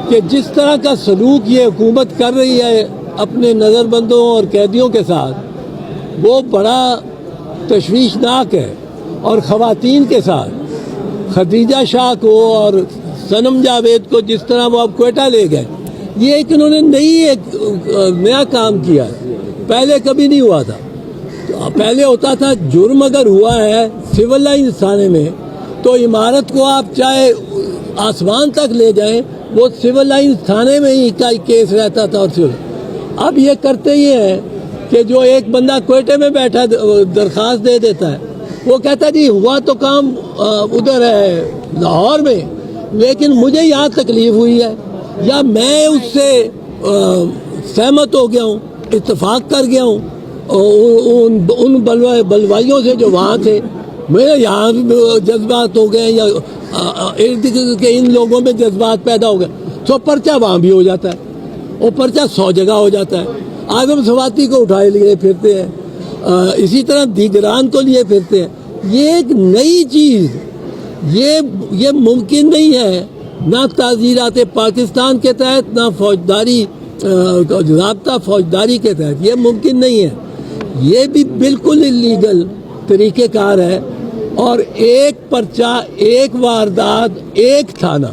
کہ جس طرح کا سلوک یہ حکومت کر رہی ہے اپنے نظر بندوں اور قیدیوں کے ساتھ وہ بڑا تشویشناک ہے، اور خواتین کے ساتھ خدیجہ شاہ کو اور صنم جاوید کو جس طرح وہ اب کوئٹہ لے گئے، یہ ایک انہوں نے ایک نیا کام کیا ہے، پہلے کبھی نہیں ہوا تھا۔ پہلے ہوتا تھا جرم اگر ہوا ہے سول لائنز تھانے میں تو عمارت کو آپ چاہے آسمان تک لے جائیں وہ سول لائنز تھانے میں ہی کا کیس رہتا تھا۔ اور اب یہ کرتے ہی ہیں کہ جو ایک بندہ کوئٹے میں بیٹھا درخواست دے دیتا ہے، وہ کہتا ہے جی ہوا تو کام ادھر ہے لاہور میں، لیکن مجھے یہاں تکلیف ہوئی ہے، یا میں اس سے سہمت ہو گیا ہوں، اتفاق کر گیا ہوں ان بلوائیوں سے جو وہاں تھے، میرے یہاں جذبات ہو گئے یا ارد گرد کے ان لوگوں میں جذبات پیدا ہو گئے، تو پرچہ وہاں بھی ہو جاتا ہے، وہ پرچہ 100 جگہ ہو جاتا ہے۔ اعظم سواتی کو اٹھائے لیے پھرتے ہیں، اسی طرح دیگران کو لیے پھرتے ہیں۔ یہ ایک نئی چیز، یہ ممکن نہیں ہے، نہ تعزیرات پاکستان کے تحت، نہ فوجداری ضابطہ فوجداری کے تحت یہ ممکن نہیں ہے۔ یہ بھی بالکل اللیگل طریقہ کار ہے، اور ایک پرچہ ایک واردات ایک تھانہ،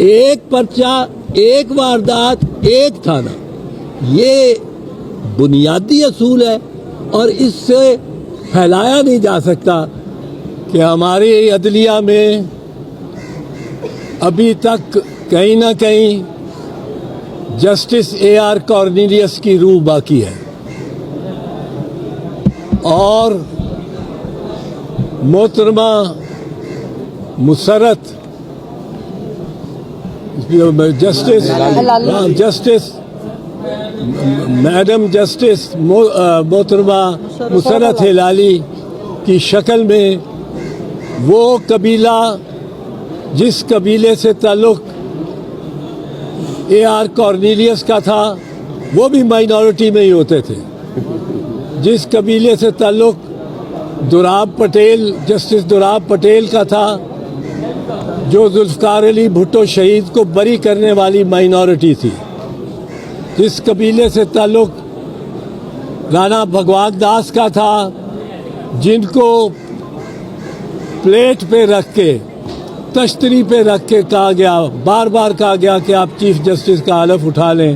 ایک پرچہ ایک واردات ایک تھانہ، یہ بنیادی اصول ہے، اور اس سے پھیلایا نہیں جا سکتا کہ ہماری عدلیہ میں ابھی تک کہیں نہ کہیں جسٹس AR کارنیلیس کی روح باقی ہے، اور محترمہ مسرت جسٹس میڈم جسٹس محترمہ مسرت ہلالی کی شکل میں وہ قبیلہ جس قبیلے سے تعلق AR کارنیلیس کا تھا، وہ بھی مائنورٹی میں ہی ہوتے تھے، جس قبیلے سے تعلق دوراب پٹیل جسٹس دوراب پٹیل کا تھا، جو ذوالفقار علی بھٹو شہید کو بری کرنے والی مائنورٹی تھی، جس قبیلے سے تعلق رانا بھگوان داس کا تھا، جن کو پلیٹ پہ رکھ کے تشتری پہ رکھ کے کہا گیا، بار بار کہا گیا کہ آپ چیف جسٹس کا حلف اٹھا لیں۔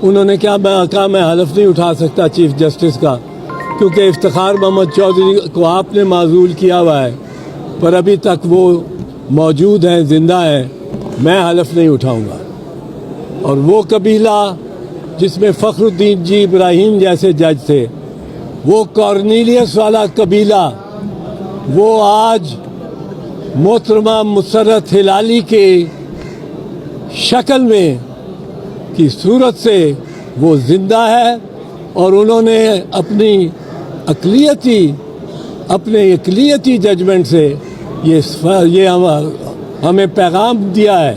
انہوں نے کہا میں حلف نہیں اٹھا سکتا چیف جسٹس کا، کیونکہ افتخار محمد چودھری کو آپ نے معزول کیا ہوا ہے، پر ابھی تک وہ موجود ہیں، زندہ ہیں، میں حلف نہیں اٹھاؤں گا۔ اور وہ قبیلہ جس میں فخر الدین جی ابراہیم جیسے جج تھے، وہ کارنیلیس والا قبیلہ، وہ آج محترمہ مسرت ہلالی کے شکل میں کی صورت سے وہ زندہ ہے، اور انہوں نے اپنے اقلیتی ججمنٹ سے یہ ہمیں پیغام دیا ہے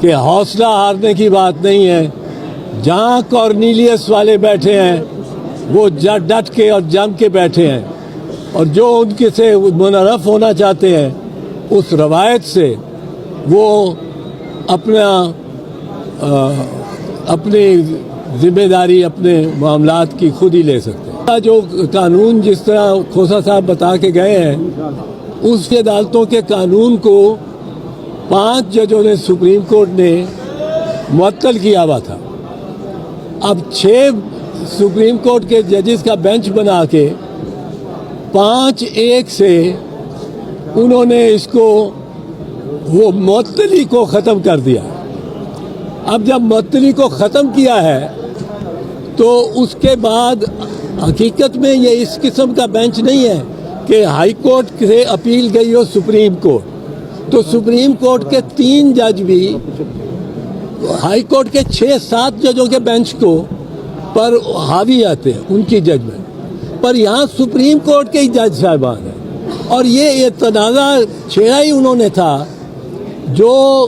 کہ حوصلہ ہارنے کی بات نہیں ہے۔ جہاں کارنیلیس والے بیٹھے ہیں وہ ڈٹ کے اور جم کے بیٹھے ہیں، اور جو ان کے سے منحرف ہونا چاہتے ہیں اس روایت سے وہ اپنی ذمہ داری اپنے معاملات کی خود ہی لے سکتے ہیں۔ جو قانون جس طرح کھوسا صاحب بتا کے گئے ہیں، اس کے عدالتوں کے قانون کو 5 ججوں نے سپریم کورٹ نے معطل کیا ہوا تھا۔ اب 6 سپریم کورٹ کے ججز کا بینچ بنا کے 5-1 سے انہوں نے اس کو وہ معطلی کو ختم کر دیا۔ اب جب معطلی کو ختم کیا ہے تو اس کے بعد حقیقت میں یہ اس قسم کا بینچ نہیں ہے کہ ہائی کورٹ سے اپیل گئی ہو سپریم کورٹ، تو سپریم کورٹ کے 3 جج بھی ہائی کورٹ کے 6-7 ججوں کے بینچ کو پر حاوی آتے ہیں، ان کی ججمنٹ پر۔ یہاں سپریم کورٹ کے ہی جج صاحبان ہیں، اور یہ تنازع چھیڑا ہی انہوں نے تھا جو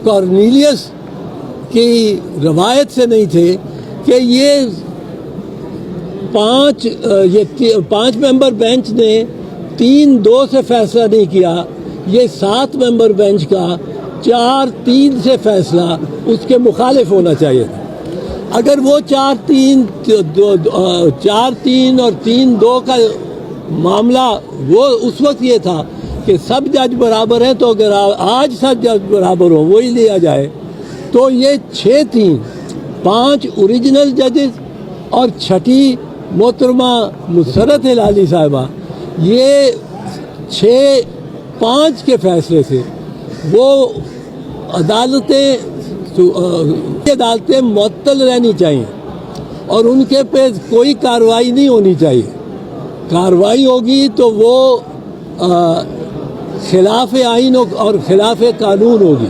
کارنیلیس کی روایت سے نہیں تھے کہ یہ 5 ممبر بینچ نے 3-2 سے فیصلہ نہیں کیا، یہ 7 ممبر بینچ کا 4-3 سے فیصلہ اس کے مخالف ہونا چاہیے تھا. اگر وہ 4-3 اور 3-2 کا معاملہ وہ اس وقت یہ تھا کہ سب جج برابر ہیں، تو اگر آج سب جج برابر ہوں وہی لیا جائے، تو یہ 6-3، 5 اوریجنل ججز اور 6ٹھی محترمہ مسرت ہلالی صاحبہ، یہ 6-5 کے فیصلے سے وہ عدالتیں معطل رہنی چاہیے اور ان کے پہ کوئی کارروائی نہیں ہونی چاہیے. کارروائی ہوگی تو وہ خلاف آئین اور خلاف قانون ہوگی.